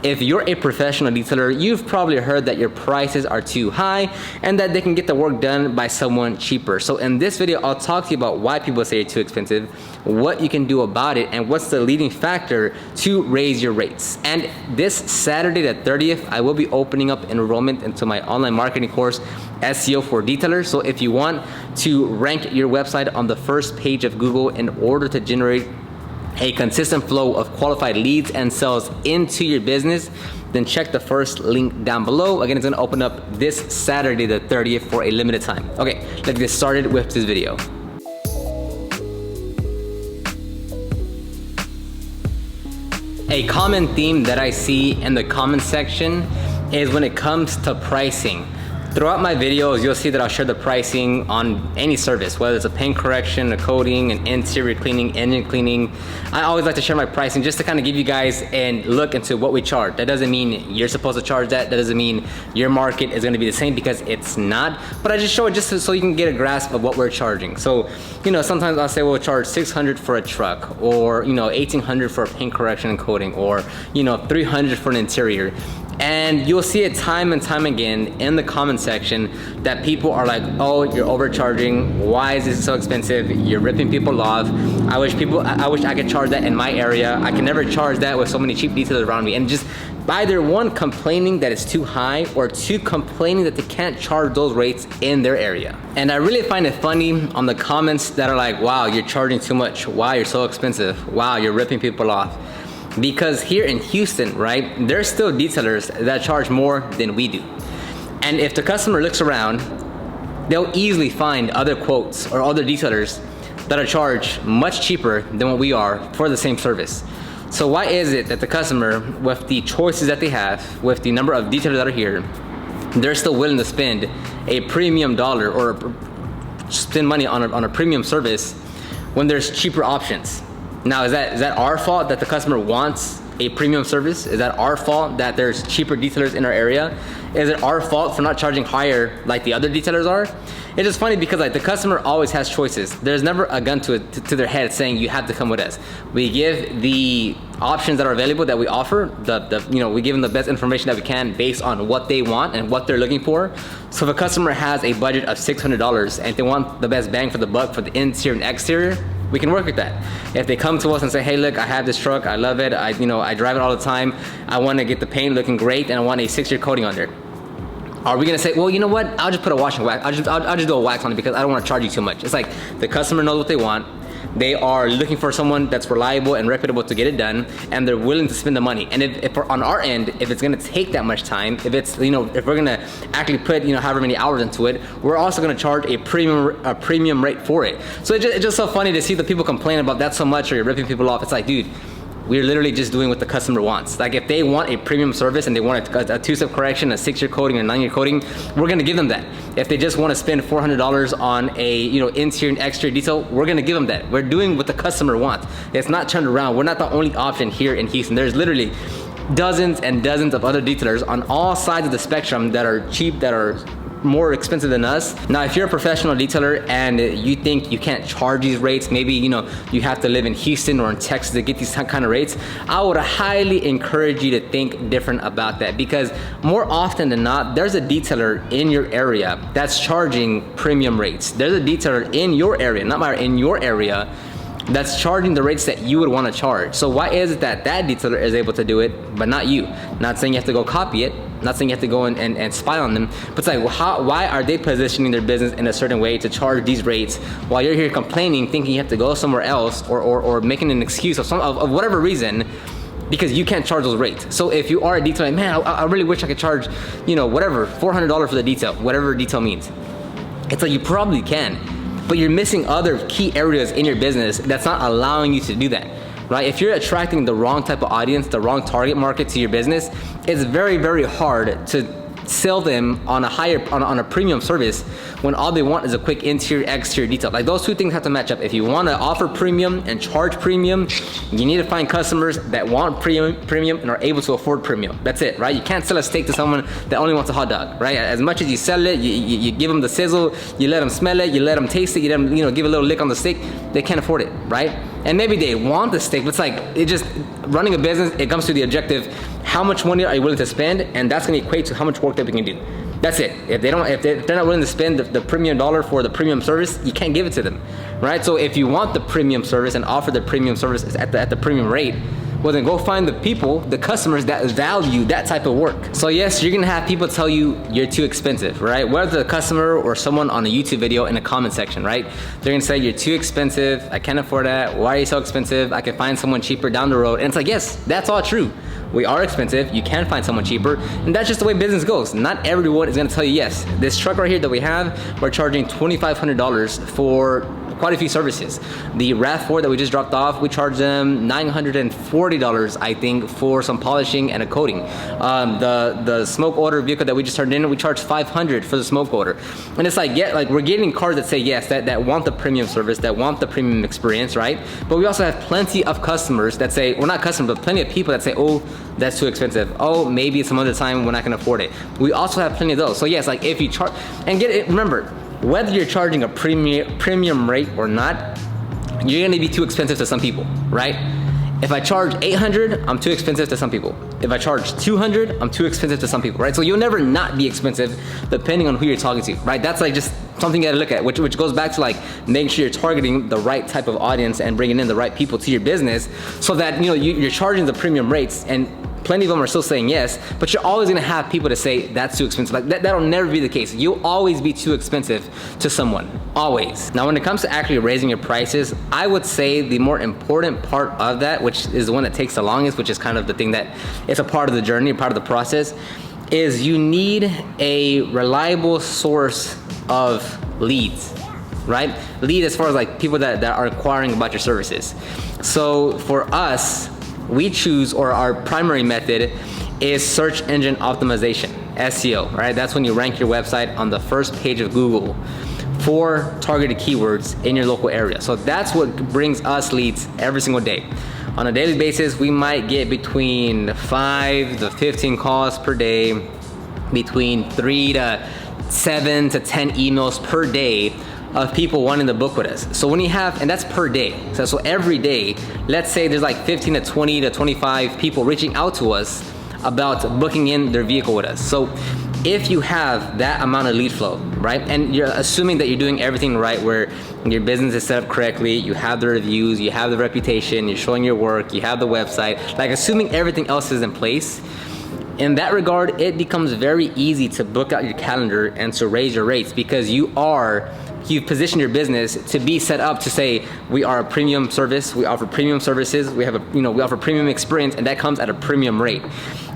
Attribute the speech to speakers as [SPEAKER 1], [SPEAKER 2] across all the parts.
[SPEAKER 1] if you're a professional detailer, you've probably heard that your prices are too high and that they can get the work done by someone cheaper. So in this video, I'll talk to you about why people say you're too expensive, what you can do about it, and what's the leading factor to raise your rates. And this Saturday the 30th, I will be opening up enrollment into my online marketing course, SEO for Detailers. So if you want to rank your website on the first page of Google in order to generate a consistent flow of qualified leads and sales into your business, then check the first link down below. Again, it's gonna open up this Saturday the 30th for a limited time. Okay, let's get started with this video. A common theme that I see in the comment section is when it comes to pricing. Throughout my videos, you'll see that I'll share the pricing on any service, whether it's a paint correction, a coating, an interior cleaning, engine cleaning. I always like to share my pricing just to kind of give you guys a look into what we charge. That doesn't mean you're supposed to charge that. That doesn't mean your market is gonna be the same, because it's not. But I just show it just so you can get a grasp of what we're charging. So, sometimes I'll say we'll charge $600 for a truck, or $1,800 for a paint correction and coating, or $300 for an interior. And you'll see it time and time again in the comment section that people are like, oh, you're overcharging. Why is this so expensive? You're ripping people off. I wish I could charge that in my area. I can never charge that with so many cheap detailers around me. And just either one, complaining that it's too high, or two, complaining that they can't charge those rates in their area. And I really find it funny on the comments that are like, wow, you're charging too much. Wow, you're so expensive. Wow, you're ripping people off. Because here in Houston, right, there's still detailers that charge more than we do. And if the customer looks around, they'll easily find other quotes or other detailers that are charged much cheaper than what we are for the same service. So why is it that the customer, with the choices that they have, with the number of detailers that are here, they're still willing to spend a premium dollar or spend money on a premium service when there's cheaper options? Now, is that our fault that the customer wants a premium service? Is that our fault that there's cheaper detailers in our area? Is it our fault for not charging higher like the other detailers are? It's just funny because the customer always has choices. There's never a gun to their head saying you have to come with us. We give the options that are available that we offer. We give them the best information that we can based on what they want and what they're looking for. So if a customer has a budget of $600 and they want the best bang for the buck for the interior and exterior, we can work with that. If they come to us and say, hey, look, I have this truck, I love it, I drive it all the time, I want to get the paint looking great, and I want a 6-year coating on there. Are we gonna say, well, you know what? I'll just put a wash and wax. I'll just do a wax on it because I don't want to charge you too much. It's like the customer knows what they want. They are looking for someone that's reliable and reputable to get it done, and they're willing to spend the money. And if we're on our end, if it's gonna take that much time, if it's if we're gonna actually put however many hours into it, we're also gonna charge a premium rate for it. So it's just so funny to see the people complain about that so much, or you're ripping people off. It's like, dude, we're literally just doing what the customer wants. Like if they want a premium service and they want a 2-step correction, a 6-year coating, or a 9-year coating, we're gonna give them that. If they just want to spend $400 on a interior and exterior detail, we're gonna give them that. We're doing what the customer wants. It's not turned around. We're not the only option here in Houston. There's literally dozens and dozens of other detailers on all sides of the spectrum that are cheap, that are more expensive than us. Now, if you're a professional detailer and you think you can't charge these rates, maybe you have to live in Houston or in Texas to get these kind of rates, I would highly encourage you to think different about that, because more often than not, there's a detailer in your area that's charging premium rates. There's a detailer in your area, in your area, that's charging the rates that you would want to charge. So why is it that detailer is able to do it, but not you? Not saying you have to go copy it, not saying you have to go and spy on them, but it's like, why are they positioning their business in a certain way to charge these rates while you're here complaining, thinking you have to go somewhere else, or making an excuse of whatever reason, because you can't charge those rates. So if you are a detailer, man, I really wish I could charge, whatever, $400 for the detail, whatever detail means. It's like, you probably can, but you're missing other key areas in your business that's not allowing you to do that, right? If you're attracting the wrong type of audience, the wrong target market to your business, it's very, very hard to sell them on a premium service when all they want is a quick interior exterior detail. Like, those two things have to match up. If you want to offer premium and charge premium, you need to find customers that want premium and are able to afford premium. That's it, right? You can't sell a steak to someone that only wants a hot dog, right? As much as you sell it, you give them the sizzle, you let them smell it, you let them taste it, you let them give a little lick on the steak, they can't afford it, right? And maybe they want the steak, but it's like, running a business, it comes to the objective, how much money are you willing to spend, and that's going to equate to how much work that we can do. That's it. If they're not willing to spend the premium dollar for the premium service, you can't give it to them, right? So if you want the premium service and offer the premium service at the premium rate, well then go find the people, the customers that value that type of work. So yes, you're gonna have people tell you you're too expensive, right? Whether the customer or someone on a YouTube video in the comment section, right? They're gonna say you're too expensive, I can't afford that, why are you so expensive? I can find someone cheaper down the road. And it's like, yes, that's all true. We are expensive, you can find someone cheaper, and that's just the way business goes. Not everyone is gonna tell you yes. This truck right here that we have, we're charging $2,500 for quite a few services. The RAV4 that we just dropped off, we charge them $940, I think, for some polishing and a coating. The smoke order vehicle that we just turned in, we charge $500 for the smoke order. And it's like, yeah, like we're getting cars that say yes, that want the premium service, that want the premium experience, right? But we also have plenty of customers that say, well, not customers, but plenty of people that say, oh, that's too expensive. Oh, maybe some other time when I can afford it. We also have plenty of those. So yes, like if you charge, and get it, remember, whether you're charging a premium rate or not, you're gonna be too expensive to some people, right? If I charge $800, I'm too expensive to some people. If I charge $200, I'm too expensive to some people, right? So you'll never not be expensive depending on who you're talking to, right? That's like just something you gotta look at, which goes back to like making sure you're targeting the right type of audience and bringing in the right people to your business so that, you know, you're charging the premium rates, and plenty of them are still saying yes, but you're always gonna have people to say that's too expensive. Like that'll never be the case. You'll always be too expensive to someone, always. Now when it comes to actually raising your prices, I would say the more important part of that, which is the one that takes the longest, which is kind of the thing that it's a part of the journey, part of the process, is you need a reliable source of leads, right? Lead as far as like people that are inquiring about your services. So for us, we choose, or our primary method is search engine optimization, SEO, right? That's when you rank your website on the first page of Google for targeted keywords in your local area. So that's what brings us leads every single day. On a daily basis, we might get between 5 to 15 calls per day, between 3 to 7 to 10 emails per day of people wanting to book with us. So when you have, and that's per day. So every day, let's say there's like 15 to 20 to 25 people reaching out to us about booking in their vehicle with us. So if you have that amount of lead flow, right? And you're assuming that you're doing everything right, where your business is set up correctly, you have the reviews, you have the reputation, you're showing your work, you have the website, like assuming everything else is in place, in that regard, it becomes very easy to book out your calendar and to raise your rates, because you've positioned your business to be set up to say, we are a premium service, we offer premium services, we offer premium experience, and that comes at a premium rate.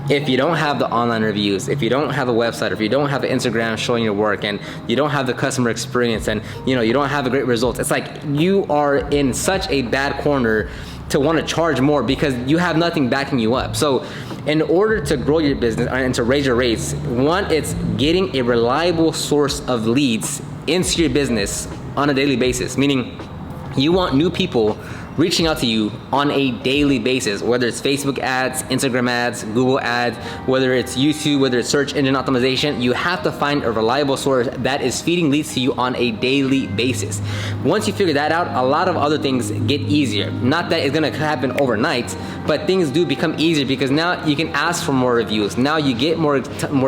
[SPEAKER 1] If you don't have the online reviews, if you don't have a website, if you don't have an Instagram showing your work, and you don't have the customer experience, and you don't have the great results, it's like you are in such a bad corner to want to charge more because you have nothing backing you up. So in order to grow your business and to raise your rates, one, it's getting a reliable source of leads into your business on a daily basis, meaning you want new people reaching out to you on a daily basis, whether it's Facebook ads, Instagram ads, Google ads, whether it's YouTube, whether it's search engine optimization. You have to find a reliable source that is feeding leads to you on a daily basis. Once you figure that out, a lot of other things get easier. Not that it's gonna happen overnight, but things do become easier because now you can ask for more reviews. Now you get more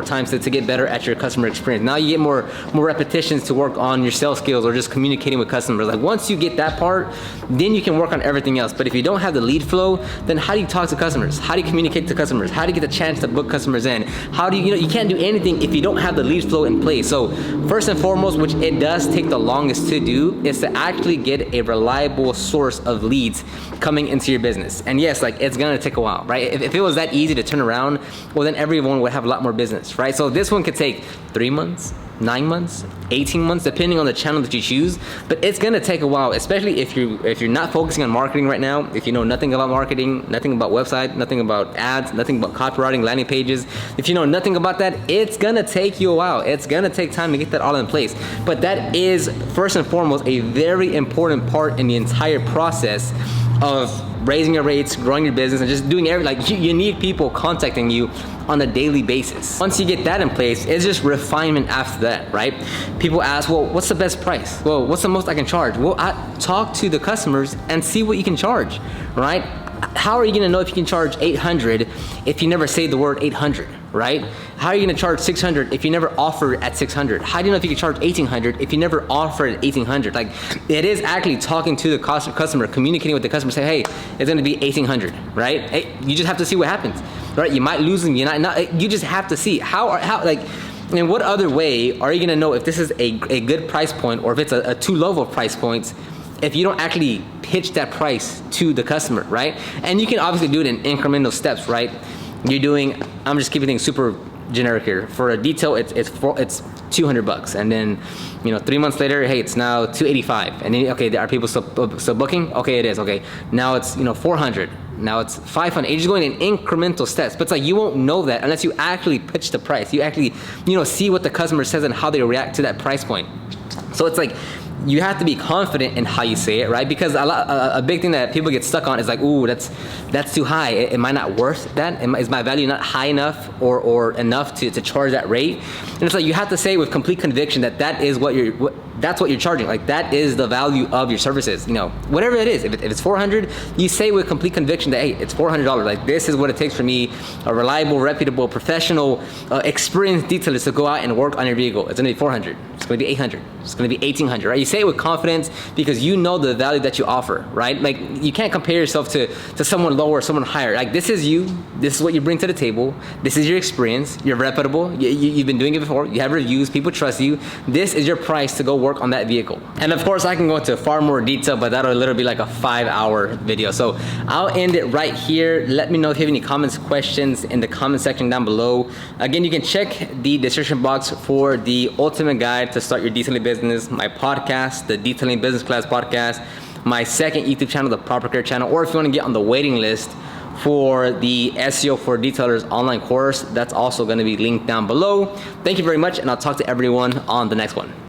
[SPEAKER 1] times to get better at your customer experience. Now you get more repetitions to work on your sales skills or just communicating with customers. Like once you get that part, then you can work on everything else. But if you don't have the lead flow, then how do you talk to customers? How do you communicate to customers? How do you get the chance to book customers in? How do you can't do anything if you don't have the lead flow in place. So first and foremost, which it does take the longest to do, is to actually get a reliable source of leads coming into your business. And yes, like it's gonna take a while, right? If it was that easy to turn around, well then everyone would have a lot more business, right? So this one could take 3 months, 9 months, 18 months, depending on the channel that you choose. But it's gonna take a while, especially if you're not focusing on marketing right now, if you know nothing about marketing, nothing about website, nothing about ads, nothing about copywriting, landing pages. If you know nothing about that, it's gonna take you a while. It's gonna take time to get that all in place. But that is first and foremost a very important part in the entire process of raising your rates, growing your business, and just doing everything. Like you need people contacting you on a daily basis. Once you get that in place, it's just refinement after that, right? People ask, well, what's the best price? Well, what's the most I can charge? Well, I talk to the customers and see what you can charge, right? how are you gonna know if you can charge 800 if you never say the word 800, right? How are you gonna charge 600 if you never offer at 600? How do you know if you can charge 1800 if you never offer at 1800? Like, it is actually talking to the customer, communicating with the customer, say, hey, it's gonna be 1800, right? Hey, you just have to see what happens, right? You might lose them, you just have to see how like, in what other way are you gonna know if this is a good price point or if it's a too low of price points if you don't actually pitch that price to the customer, right? And you can obviously do it in incremental steps, right? You're doing, I'm just keeping things super generic here. For a detail, it's $200, and then 3 months later, hey, it's now $285, and then okay, are people still booking? Okay, it is. Okay, now it's 400. Now it's 500. You're just going in incremental steps, but it's like you won't know that unless you actually pitch the price. You actually see what the customer says and how they react to that price point. So it's like, you have to be confident in how you say it, right? Because a big thing that people get stuck on is like, ooh, that's too high. Am I not worth that? Is my value not high enough or enough to charge that rate? And it's like, you have to say with complete conviction that is that's what you're charging. Like, that is the value of your services. Whatever it is. If it's 400, you say with complete conviction that, hey, it's $400. Like, this is what it takes for me, a reliable, reputable, professional, experienced detailer to go out and work on your vehicle. It's gonna be 400. It's gonna be 800. It's gonna be 1800, right? You say it with confidence because you know the value that you offer, right? Like, you can't compare yourself to someone lower or someone higher. Like, this is you. This is what you bring to the table. This is your experience. You're reputable. You've been doing it before. You have reviews. People trust you. This is your price to go work on that vehicle. And of course, I can go into far more detail, but that'll literally be like a 5-hour video. So I'll end it right here. Let me know if you have any comments, questions in the comment section down below. Again, you can check the description box for the ultimate guide to start your detailing business, my podcast, the Detailing Business Class podcast, my second YouTube channel, the Proper Care channel, or if you want to get on the waiting list for the SEO for Detailers online course, that's also going to be linked down below. Thank you very much, and I'll talk to everyone on the next one.